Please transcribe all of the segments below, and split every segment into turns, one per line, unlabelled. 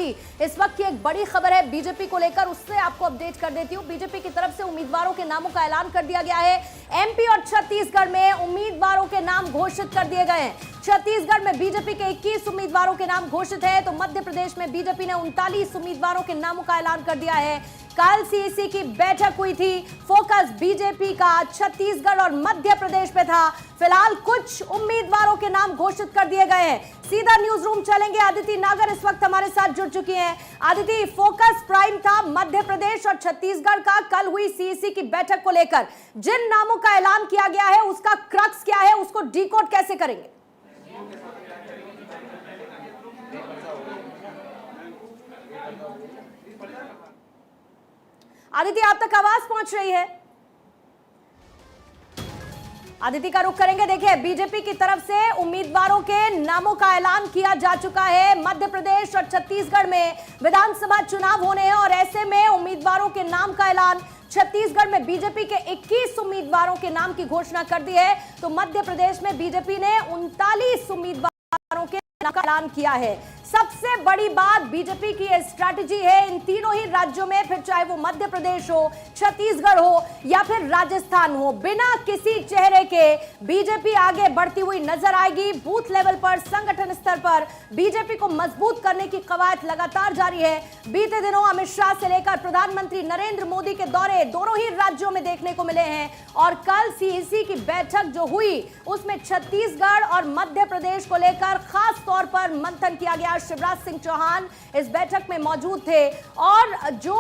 साथ ही इस वक्त की एक बड़ी खबर है बीजेपी को लेकर, उससे आपको अपडेट कर देती हूँ। बीजेपी की तरफ से उम्मीदवारों के नामों का ऐलान कर दिया गया है। एमपी और छत्तीसगढ़ में उम्मीदवारों के नाम घोषित कर दिए गए हैं। छत्तीसगढ़ में बीजेपी के 21 उम्मीदवारों के नाम घोषित है, तो मध्य प्रदेश में बीजेपी ने 39 उम्मीदवारों के नामों का ऐलान कर दिया है। कल सीईसी की बैठक हुई थी, फोकस बीजेपी का छत्तीसगढ़ और मध्य प्रदेश पे था। फिलहाल कुछ उम्मीदवारों के नाम घोषित कर दिए गए हैं। सीधा न्यूज रूम चलेंगे, आदिति नागर इस वक्त हमारे साथ जुड़ चुकी हैं। आदिति, फोकस प्राइम था मध्य प्रदेश और छत्तीसगढ़ का कल हुई सीईसी की बैठक को लेकर, जिन नामों का ऐलान किया गया है उसका क्रक्स क्या है, उसको डिकोड कैसे करेंगे? आदिति, आप तक आवाज पहुंच रही है? आदिति का रुख करेंगे। देखिए, बीजेपी की तरफ से उम्मीदवारों के नामों का ऐलान किया जा चुका है। मध्य प्रदेश और छत्तीसगढ़ में विधानसभा चुनाव होने हैं और ऐसे में उम्मीदवारों के नाम का ऐलान छत्तीसगढ़ में बीजेपी के 21 उम्मीदवारों के नाम की घोषणा कर दी है, तो मध्य प्रदेश में बीजेपी ने 39 उम्मीदवारों के नाम का ऐलान किया है। सबसे बड़ी बात बीजेपी की स्ट्रैटेजी है इन तीनों ही राज्यों में, फिर चाहे वो मध्य प्रदेश हो, छत्तीसगढ़ हो या फिर राजस्थान हो, बिना किसी चेहरे के बीजेपी आगे बढ़ती हुई नजर आएगी। बूथ लेवल पर, संगठन स्तर पर बीजेपी को मजबूत करने की कवायद लगातार जारी है। बीते दिनों अमित शाह से लेकर प्रधानमंत्री नरेंद्र मोदी के दौरे दोनों ही राज्यों में देखने को मिले हैं और कल सीईसी की बैठक जो हुई उसमें छत्तीसगढ़ और मध्य प्रदेश को लेकर खास तौर पर मंथन किया गया। शिवराज सिंह चौहान इस बैठक में मौजूद थे और जो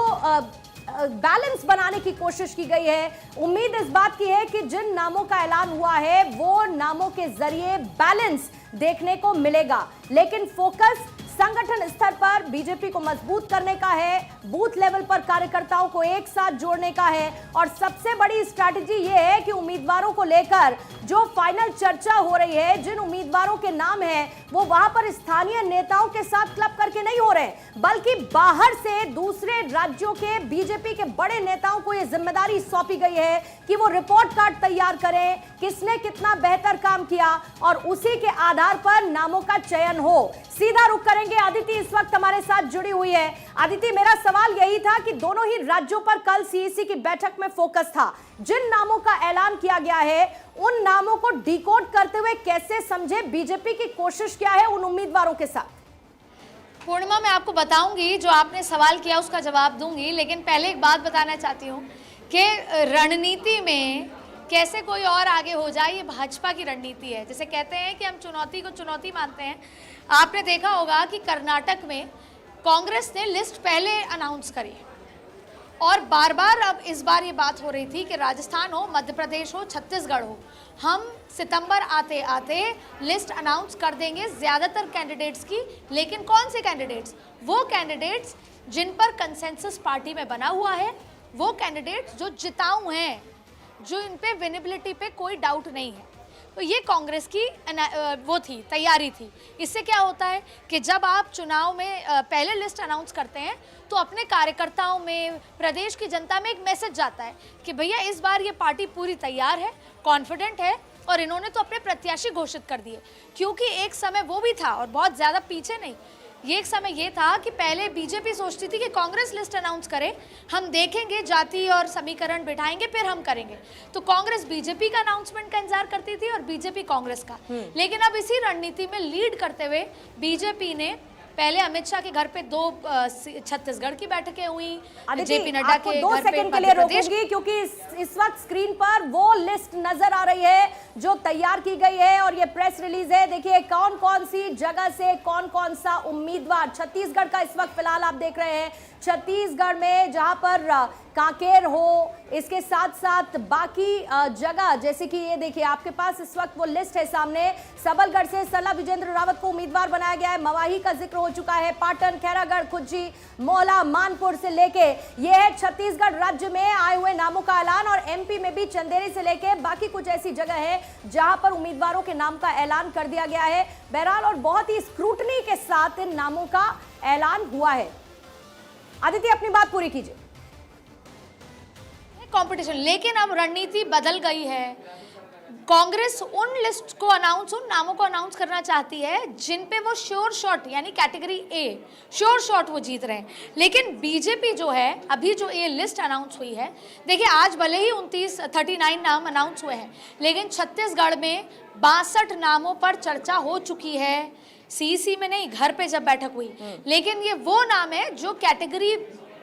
बैलेंस बनाने की कोशिश की गई है, उम्मीद इस बात की है कि जिन नामों का ऐलान हुआ है वो नामों के जरिए बैलेंस देखने को मिलेगा। लेकिन फोकस संगठन स्तर पर बीजेपी को मजबूत करने का है, बूथ लेवल पर कार्यकर्ताओं को एक साथ जोड़ने का है और सबसे बड़ी स्ट्रैटेजी ये है कि उम्मीदवारों को लेकर जो फाइनल चर्चा हो रही है, जिन उम्मीदवारों के नाम हैं वो वहां पर स्थानीय नेताओं के साथ क्लब करके नहीं हो रहे, बल्कि बाहर से दूसरे राज्यों के बीजेपी के बड़े नेताओं को यह जिम्मेदारी सौंपी गई है कि वो रिपोर्ट कार्ड तैयार करें, किसने कितना बेहतर काम किया और उसी के आधार पर नामों का चयन हो। सीधा रुख करेंगे, आदिति इस वक्त हमारे साथ जुड़ी हुई है। आदिति, मेरा सवाल यही था कि दोनों ही राज्यों पर कल सीईसी की बैठक में फोकस था। जिन नामों का ऐलान किया गया है उन नामों को डिकोड करते हुए कैसे समझे बीजेपी की कोशिश क्या है उन उम्मीदवारों के साथ?
पूर्णिमा, मैं आपको बताऊंगी, जो आपने सवाल किया उसका जवाब दूंगी, लेकिन पहले एक बात बताना चाहती हूँ कि रणनीति में कैसे कोई और आगे हो जाए, ये भाजपा की रणनीति है। जैसे कहते हैं कि हम चुनौती को चुनौती मानते हैं। आपने देखा होगा कि कर्नाटक में कांग्रेस ने लिस्ट पहले अनाउंस करी और बार बार अब इस बार ये बात हो रही थी कि राजस्थान हो, मध्य प्रदेश हो, छत्तीसगढ़ हो, हम सितंबर आते आते लिस्ट अनाउंस कर देंगे ज़्यादातर कैंडिडेट्स की। लेकिन कौन से कैंडिडेट्स? वो कैंडिडेट्स जिन पर कंसेंसस पार्टी में बना हुआ है, वो कैंडिडेट्स जो जिताऊ हैं, जो इन पे विनेबिलिटी पे कोई डाउट नहीं है। तो ये कांग्रेस की वो थी, तैयारी थी। इससे क्या होता है कि जब आप चुनाव में पहले लिस्ट अनाउंस करते हैं तो अपने कार्यकर्ताओं में, प्रदेश की जनता में एक मैसेज जाता है कि भैया इस बार ये पार्टी पूरी तैयार है, कॉन्फिडेंट है और इन्होंने तो अपने प्रत्याशी घोषित कर दिए। क्योंकि एक समय वो भी था और बहुत ज़्यादा पीछे नहीं, ये एक समय ये था कि पहले बीजेपी सोचती थी कि कांग्रेस लिस्ट अनाउंस करे, हम देखेंगे, जाति और समीकरण बिठाएंगे, फिर हम करेंगे। तो कांग्रेस बीजेपी का अनाउंसमेंट का इंतजार करती थी और बीजेपी कांग्रेस का। लेकिन अब इसी रणनीति में लीड करते हुए बीजेपी ने पहले अमित शाह के घर पे 2 छत्तीसगढ़ की बैठकें हुई, जेपी नड्डा के
2 सेकंड के लिए रोकूंगी क्योंकि इस वक्त स्क्रीन पर वो लिस्ट नजर आ रही है जो तैयार की गई है और ये प्रेस रिलीज है। देखिए कौन कौन सी जगह से कौन कौन सा उम्मीदवार, छत्तीसगढ़ का इस वक्त फिलहाल आप देख रहे हैं, छत्तीसगढ़ में जहां पर कांकेर हो, इसके साथ साथ बाकी जगह जैसे कि ये देखिए आपके पास इस वक्त वो लिस्ट है सामने। सबलगढ़ से सल्ला विजेंद्र रावत को उम्मीदवार बनाया गया है, मवाही का जिक्र हो चुका है, पाटन, खैरागढ़, खुज्जी, मोहला, मानपुर से लेके ये है छत्तीसगढ़ राज्य में आए हुए नामों का ऐलान और एमपी में भी चंदेरी से लेके बाकी कुछ ऐसी जगह है जहां पर उम्मीदवारों के नाम का ऐलान कर दिया गया है। बहरहाल और बहुत ही स्क्रूटनी के साथ इन नामों का ऐलान हुआ है। आदित्य अपनी बात पूरी कीजिए।
कंपटीशन, लेकिन अब रणनीति बदल गई है। कांग्रेस उन लिस्ट को उन नामों को अनाउंस करना चाहती है जिन पे वो श्योर शॉट यानी कैटेगरी ए श्योर शॉट वो जीत रहे हैं। लेकिन बीजेपी जो है, अभी जो ये लिस्ट अनाउंस हुई है, देखिए आज भले ही 39 नाम अनाउंस हुए हैं, लेकिन छत्तीसगढ़ में 62 नामों पर चर्चा हो चुकी है। सीईसी में नहीं, घर पे जब बैठक हुई। लेकिन ये वो नाम है जो कैटेगरी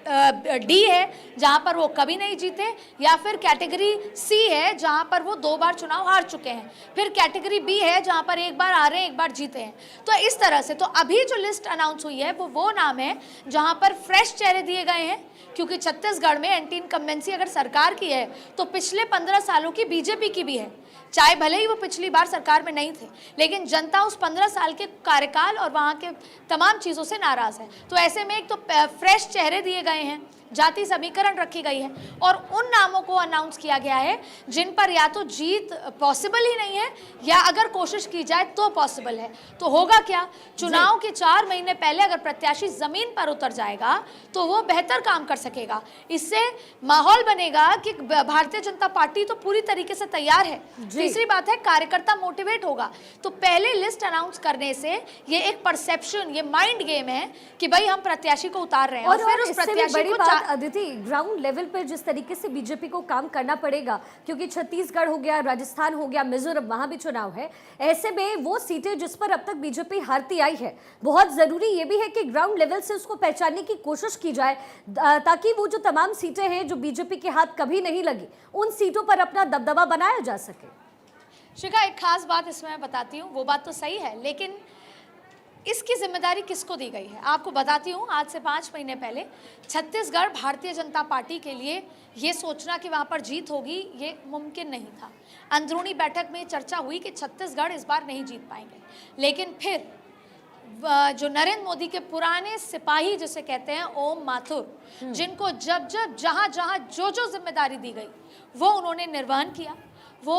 डी है जहां पर वो कभी नहीं जीते, या फिर कैटेगरी सी है जहां पर वो 2 बार चुनाव हार चुके हैं, फिर कैटेगरी बी है जहां पर 1 बार हारे 1 बार जीते हैं। तो इस तरह से तो अभी जो लिस्ट अनाउंस हुई है वो नाम है जहां पर फ्रेश चेहरे दिए गए हैं, क्योंकि छत्तीसगढ़ में एंटी इनकम्बेंसी अगर सरकार की है तो पिछले 15 सालों की बीजेपी की भी है, चाहे भले ही वो पिछली बार सरकार में नहीं थे, लेकिन जनता उस 15 साल के कार्यकाल और वहाँ के तमाम चीज़ों से नाराज़ है। तो ऐसे में एक तो फ्रेश चेहरे दिए गए हैं, जाति समीकरण रखी गई है, और उन नामों को अनाउंस किया गया है जिन पर या तो जीत पॉसिबल ही नहीं है, या अगर कोशिश की जाए तो पॉसिबल है। तो होगा क्या, चुनाव के 4 महीने पहले अगर प्रत्याशी जमीन पर उतर जाएगा तो वो बेहतर काम कर सकेगा। इससे माहौल बनेगा कि भारतीय जनता पार्टी तो पूरी तरीके से तैयार है। तीसरी बात है, कार्यकर्ता मोटिवेट होगा। तो पहले लिस्ट अनाउंस करने से ये एक परसेप्शन, ये माइंड गेम है कि भाई हम प्रत्याशी को उतार रहे हैं, और फिर उस प्रत्याशी को
अदिति ग्राउंड लेवल पर जिस तरीके से बीजेपी को काम करना पड़ेगा, क्योंकि छत्तीसगढ़ हो गया, राजस्थान हो गया, मिजोरम, वहां भी चुनाव है, ऐसे में वो सीटें जिस पर अब तक बीजेपी हारती आई है, बहुत जरूरी ये भी है कि ग्राउंड लेवल से उसको पहचानने की कोशिश की जाए, ताकि वो जो तमाम सीटें हैं जो बीजेपी के हाथ कभी नहीं लगी, उन सीटों पर अपना दबदबा बनाया जा सके।
शिखा, एक खास बात इसमें मैं बताती हूँ, वो बात तो सही है, लेकिन इसकी जिम्मेदारी किसको दी गई है आपको बताती हूँ। आज से 5 महीने पहले छत्तीसगढ़ भारतीय जनता पार्टी के लिए ये सोचना कि वहाँ पर जीत होगी, ये मुमकिन नहीं था। अंदरूनी बैठक में चर्चा हुई कि छत्तीसगढ़ इस बार नहीं जीत पाएंगे, लेकिन फिर जो नरेंद्र मोदी के पुराने सिपाही जिसे कहते हैं ओम माथुर, जिनको जब जब जहाँ जहाँ जो जिम्मेदारी दी गई वो उन्होंने निर्वहन किया। वो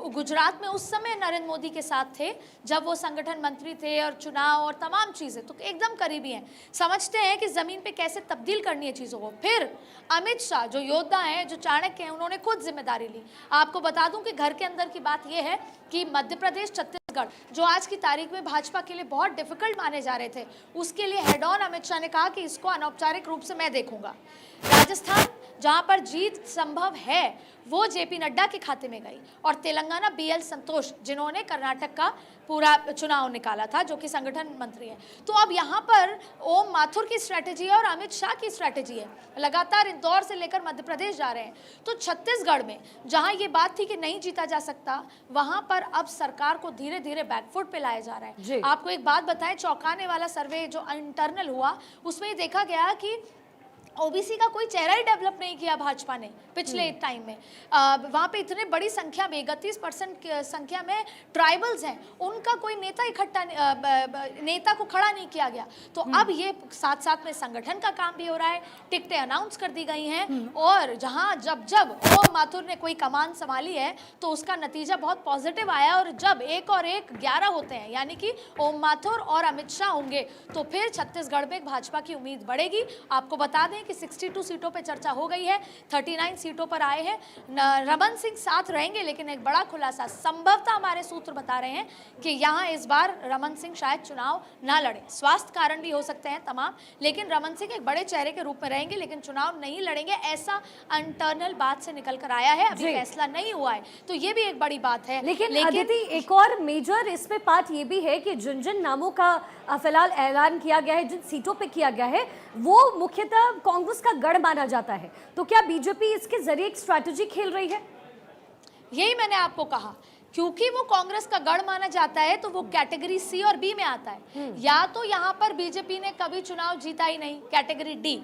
गुजरात में उस समय नरेंद्र मोदी के साथ थे जब वो संगठन मंत्री थे, और चुनाव और तमाम चीज़ें तो एकदम करीबी हैं, समझते हैं कि ज़मीन पे कैसे तब्दील करनी है चीज़ों को। फिर अमित शाह जो योद्धा हैं, जो चाणक्य हैं, उन्होंने खुद जिम्मेदारी ली। आपको बता दूं कि घर के अंदर की बात यह है कि मध्य प्रदेश, छत्तीसगढ़ जो आज की तारीख में भाजपा के लिए बहुत डिफिकल्ट माने जा रहे थे, उसके लिए हेड ऑन अमित शाह ने कहा कि इसको अनौपचारिक रूप से मैं देखूंगा। राजस्थान जहां पर जीत संभव है वो जेपी नड्डा के खाते में गई, और तेलंगाना बीएल संतोष जिन्होंने कर्नाटक का पूरा चुनाव निकाला था, जो कि संगठन मंत्री है। तो अब यहाँ पर ओम माथुर की स्ट्रैटेजी है और अमित शाह की स्ट्रैटेजी है, लगातार इंदौर से लेकर मध्य प्रदेश जा रहे हैं। तो छत्तीसगढ़ में जहाँ ये बात थी कि नहीं जीता जा सकता, वहाँ पर अब सरकार को धीरे धीरे बैकफुट पे लाया जा रहा है। आपको एक बात बताएं, चौंकाने वाला सर्वे जो इंटरनल हुआ उसमें ये देखा गया कि ओबीसी का कोई चेहरा ही डेवलप नहीं किया भाजपा ने पिछले टाइम में। वहाँ पे इतने बड़ी संख्या में 31% संख्या में ट्राइबल्स हैं, उनका कोई नेता को खड़ा नहीं किया गया। तो अब ये साथ साथ में संगठन का काम भी हो रहा है, टिकटें अनाउंस कर दी गई हैं, और जहाँ जब ओम माथुर ने कोई कमान संभाली है तो उसका नतीजा बहुत पॉजिटिव आया, और जब 1 और 1 11 होते हैं, यानी कि ओम माथुर और अमित शाह होंगे, तो फिर छत्तीसगढ़ में भाजपा की उम्मीद बढ़ेगी। आपको बता दें कि 62 सीटों पे चर्चा हो गई है, 39 सीटों पर आए हैं। रमन सिंह साथ रहेंगे, लेकिन एक बड़ा खुलासा संभवतः हमारे सूत्र बता रहे हैं कि यहाँ इस बार रमन सिंह शायद चुनाव ना लड़े। स्वास्थ्य कारण भी हो सकते हैं तमाम, लेकिन रमन सिंह एक बड़े चेहरे के रूप में रहेंगे, लेकिन चुनाव नहीं लड़ेंगे, ऐसा इंटरनल बात से निकल कर आया है। अभी फैसला नहीं हुआ है, तो ये भी एक बड़ी बात है।
लेकिन एक और मेजर इसमें बात ये भी है कि जिन जिन नामों का फिलहाल ऐलान किया गया है, जिन सीटों पे किया गया है, वो मुख्यतः कांग्रेस का गढ़ माना जाता है। तो क्या बीजेपी इसके जरिए एक स्ट्रैटेजी खेल रही है?
यही मैंने आपको कहा, क्योंकि वो कांग्रेस का गढ़ माना जाता है तो वो कैटेगरी सी और बी में आता है। या तो यहाँ पर बीजेपी ने कभी चुनाव जीता ही नहीं, कैटेगरी डी,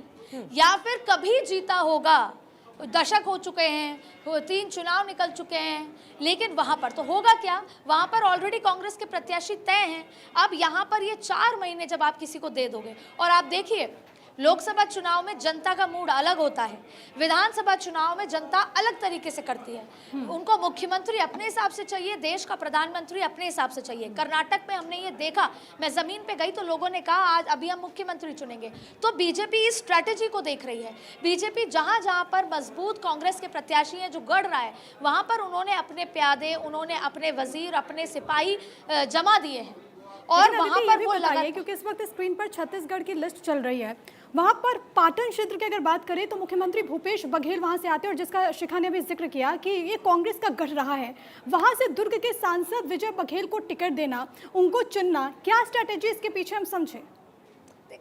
या फिर कभी जीता होगा, दशक हो चुके हैं, 3 चुनाव निकल चुके हैं, लेकिन वहाँ पर तो होगा क्या, वहाँ पर ऑलरेडी कांग्रेस के प्रत्याशी तय हैं। अब यहाँ पर ये 4 महीने जब आप किसी को दे दोगे, और आप देखिए लोकसभा चुनाव में जनता का मूड अलग होता है, विधानसभा चुनाव में जनता अलग तरीके से करती है। उनको मुख्यमंत्री अपने हिसाब से चाहिए, देश का प्रधानमंत्री अपने हिसाब से चाहिए। कर्नाटक में हमने ये देखा, मैं जमीन पे गई तो लोगों ने कहा आज अभी हम मुख्यमंत्री चुनेंगे। तो बीजेपी इस स्ट्रैटेजी को देख रही है। बीजेपी जहां जहां पर मजबूत कांग्रेस के प्रत्याशी हैं जो गढ़ रहा है, वहां पर उन्होंने अपने प्यादे, उन्होंने अपने वजीर, अपने सिपाही जमा दिए हैं और वहां पर वो लगा।
क्योंकि इस वक्त स्क्रीन पर छत्तीसगढ़ की लिस्ट चल रही है, वहां पर पाटन क्षेत्र की अगर बात करें तो मुख्यमंत्री भूपेश बघेल वहां से आते हैं, और जिसका शिखा ने भी जिक्र किया कि ये कांग्रेस का गढ़ रहा है। वहां से दुर्ग के सांसद विजय बघेल को टिकट देना, उनको चुनना, क्या स्ट्रैटेजी इसके पीछे हम समझे?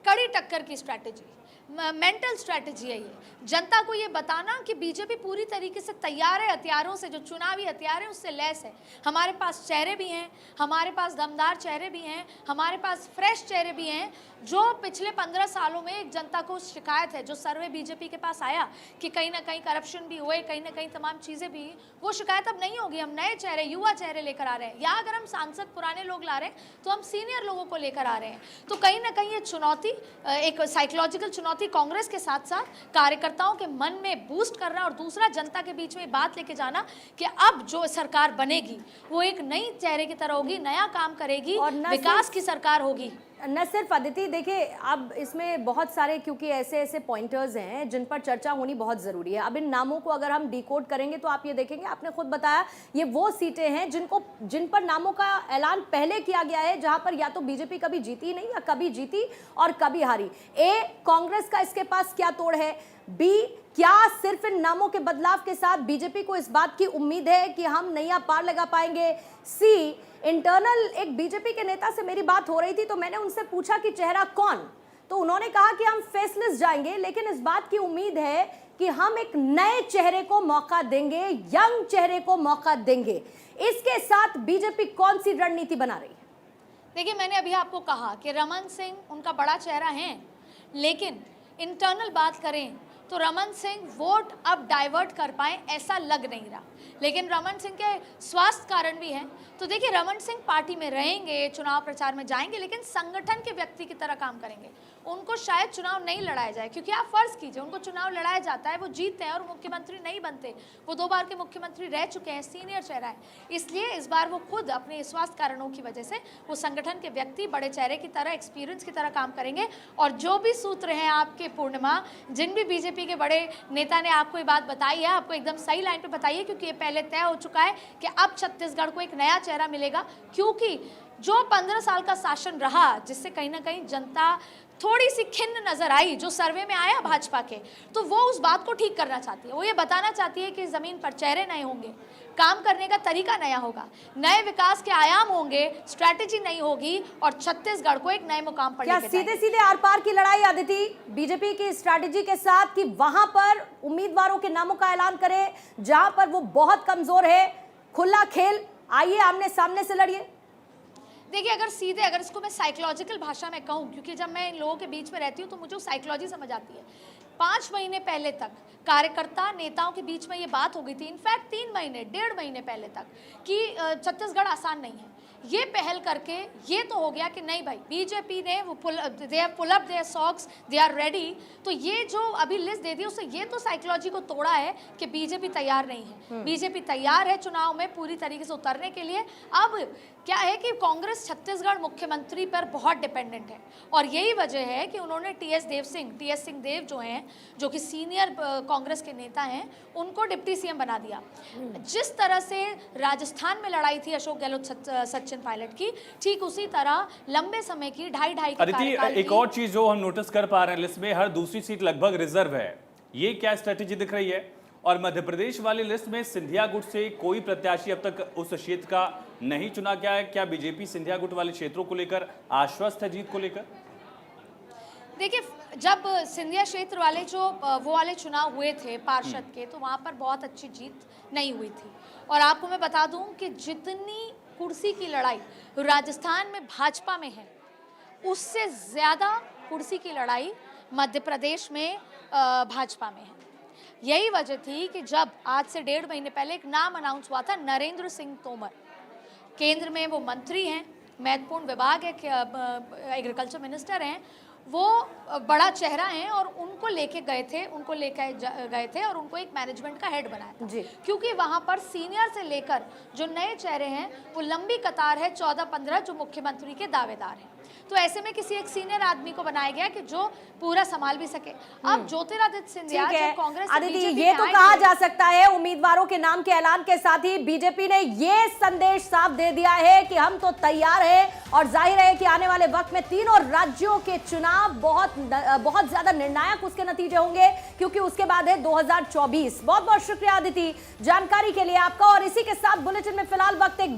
कड़ी टक्कर की स्ट्रैटेजी, मेंटल स्ट्रैटेजी है ये। जनता को ये बताना कि बीजेपी पूरी तरीके से तैयार है, हथियारों से, जो चुनावी हथियार है उससे लैस है। हमारे पास चेहरे भी हैं, हमारे पास दमदार चेहरे भी हैं, हमारे पास फ्रेश चेहरे भी हैं। जो पिछले 15 सालों में एक जनता को शिकायत है, जो सर्वे बीजेपी के पास आया कि कहीं ना कहीं करप्शन भी हुए, कहीं ना कहीं तमाम चीज़ें भी, वो शिकायत अब नहीं होगी। हम नए चेहरे, युवा चेहरे लेकर आ रहे हैं, या अगर हम सांसद पुराने लोग ला रहे हैं तो हम सीनियर लोगों को लेकर आ रहे हैं। तो कहीं ना कहीं ये चुनौती, एक साइकोलॉजिकल चुनौती कांग्रेस के साथ साथ कार्यकर्ताओं के मन में बूस्ट करना, और दूसरा जनता के बीच में बात लेके जाना कि अब जो सरकार बनेगी वो एक नई चेहरे की तरह होगी, नया काम करेगी, विकास की सरकार होगी।
न सिर्फ अदिति, देखिए अब इसमें बहुत सारे, क्योंकि ऐसे ऐसे पॉइंटर्स हैं जिन पर चर्चा होनी बहुत ज़रूरी है। अब इन नामों को अगर हम डिकोड करेंगे तो आप ये देखेंगे, आपने खुद बताया ये वो सीटें हैं जिन पर नामों का ऐलान पहले किया गया है, जहां पर या तो बीजेपी कभी जीती नहीं, या कभी जीती और कभी हारी। कांग्रेस का इसके पास क्या तोड़ है? बी, क्या सिर्फ इन नामों के बदलाव के साथ बीजेपी को इस बात की उम्मीद है कि हम नया पार लगा पाएंगे? सी, इंटरनल एक बीजेपी के नेता से मेरी बात हो रही थी तो मैंने उनसे पूछा कि चेहरा कौन, तो उन्होंने कहा कि हम फेसलेस जाएंगे, लेकिन इस बात की उम्मीद है कि हम एक नए चेहरे को मौका देंगे, यंग चेहरे को मौका देंगे। इसके साथ बीजेपी कौन सी रणनीति बना रही है?
देखिए, मैंने अभी आपको कहा कि रमन सिंह उनका बड़ा चेहरा है, लेकिन इंटरनल बात करें तो रमन सिंह वोट अब डाइवर्ट कर पाए ऐसा लग नहीं रहा। लेकिन रमन सिंह के स्वास्थ्य कारण भी हैं। तो देखिए, रमन सिंह पार्टी में रहेंगे, चुनाव प्रचार में जाएंगे, लेकिन संगठन के व्यक्ति की तरह काम करेंगे। उनको शायद चुनाव नहीं लड़ाया जाए, क्योंकि आप फर्ज कीजिए उनको चुनाव लड़ाया जाता है, वो जीतते हैं और मुख्यमंत्री नहीं बनते। वो 2 बार के मुख्यमंत्री रह चुके हैं, सीनियर चेहरा है, इसलिए इस बार वो खुद अपने स्वास्थ्य कारणों की वजह से वो संगठन के व्यक्ति, बड़े चेहरे की तरह, एक्सपीरियंस की तरह काम करेंगे। और जो भी सूत्र हैं आपके पूर्णिमा, जिन भी बीजेपी के बड़े नेता ने आपको ये बात बताई है, आपको एकदम सही लाइन पे बताइए, क्योंकि ये पहले तय हो चुका है कि अब छत्तीसगढ़ को एक नया चेहरा मिलेगा। क्योंकि जो 15 साल का शासन रहा, जिससे कहीं ना कहीं जनता थोड़ी सी खिन्न नजर आई, जो सर्वे में आया भाजपा के, तो वो उस बात को ठीक करना चाहती है। वो ये बताना चाहती है कि जमीन पर चेहरे नए होंगे, काम करने का तरीका नया होगा, नए विकास के आयाम होंगे, स्ट्रैटेजी नई होगी, और छत्तीसगढ़ को एक नए मुकाम पर
क्या सीधे सीधे आर पार की लड़ाई अदिति बीजेपी की स्ट्रैटेजी के साथ, कि वहां पर उम्मीदवारों के नामों का ऐलान करे जहां पर वो बहुत कमजोर है? खुला खेल, आइए आमने सामने से लड़िए।
देखिए, अगर इसको मैं साइकोलॉजिकल भाषा में कहूँ, क्योंकि जब मैं इन लोगों के बीच में रहती हूँ तो मुझे साइकोलॉजी समझ आती है। 5 महीने पहले तक कार्यकर्ता नेताओं के बीच में ये बात हो गई थी, इनफैक्ट 3 महीने, 1.5 महीने पहले तक, कि छत्तीसगढ़ आसान नहीं है। ये पहल करके ये तो हो गया कि नहीं भाई, बीजेपी ने वो they have pull up their socks, they are ready. तो ये जो अभी लिस्ट दे दी, उससे ये तो साइकोलॉजी को तोड़ा है कि बीजेपी तैयार नहीं है। बीजेपी तैयार है चुनाव में पूरी तरीके से उतरने के लिए। अब क्या है कि कांग्रेस छत्तीसगढ़ मुख्यमंत्री पर बहुत डिपेंडेंट है, और यही वजह है कि उन्होंने टीएस सिंहदेव जो हैं, जो कि सीनियर कांग्रेस के नेता हैं, उनको डिप्टी सीएम बना दिया। जिस तरह से राजस्थान में लड़ाई थी अशोक गहलोत सचिन पायलट की, ठीक उसी तरह लंबे समय की ढाई
एक और चीज जो हम नोटिस कर पा रहे हैं, लिस्ट में हर दूसरी सीट लगभग रिजर्व है। ये क्या स्ट्रेटेजी दिख रही है? और मध्य प्रदेश वाली लिस्ट में सिंधिया गुट से कोई प्रत्याशी अब तक उस क्षेत्र का नहीं चुना गया है। क्या बीजेपी सिंधिया गुट वाले क्षेत्रों को लेकर आश्वस्त है जीत को लेकर?
देखिए, जब सिंधिया क्षेत्र वाले वो वाले चुनाव हुए थे पार्षद के, तो वहाँ पर बहुत अच्छी जीत नहीं हुई थी। और आपको मैं बता दूं कि जितनी कुर्सी की लड़ाई राजस्थान में भाजपा में है, उससे ज़्यादा कुर्सी की लड़ाई मध्य प्रदेश में भाजपा में है। यही वजह थी कि जब आज से 1.5 महीने पहले एक नाम अनाउंस हुआ था, नरेंद्र सिंह तोमर, केंद्र में वो मंत्री हैं, महत्वपूर्ण विभाग है, एग्रीकल्चर मिनिस्टर हैं, वो बड़ा चेहरा हैं और उनको लेके गए थे और उनको एक मैनेजमेंट का हेड बनाया था।
जी।
क्योंकि वहां पर सीनियर से लेकर जो नए चेहरे हैं वो लंबी कतार है, 14-15 जो मुख्यमंत्री के दावेदार हैं। तो ऐसे में किसी एक सीनियर आदमी को बनाया गया कि जो पूरा संभाल भी सके। अब ज्योतिरादित्य सिंधिया
ठीक है
जब कांग्रेस से
आदिति,
बीजेपी
ये
में
तो
आए
कहा
थे-
जा सकता है उम्मीदवारों के नाम के ऐलान के साथ ही बीजेपी ने ये संदेश साफ दे दिया है कि हम तो तैयार हैं और जाहिर है कि आने वाले वक्त में तीनों राज्यों के चुनाव बहुत ज्यादा निर्णायक उसके नतीजे होंगे, क्योंकि उसके बाद है 2024। बहुत बहुत शुक्रिया आदिति जानकारी के लिए आपका। और इसी के साथ बुलेटिन में फिलहाल वक्त एक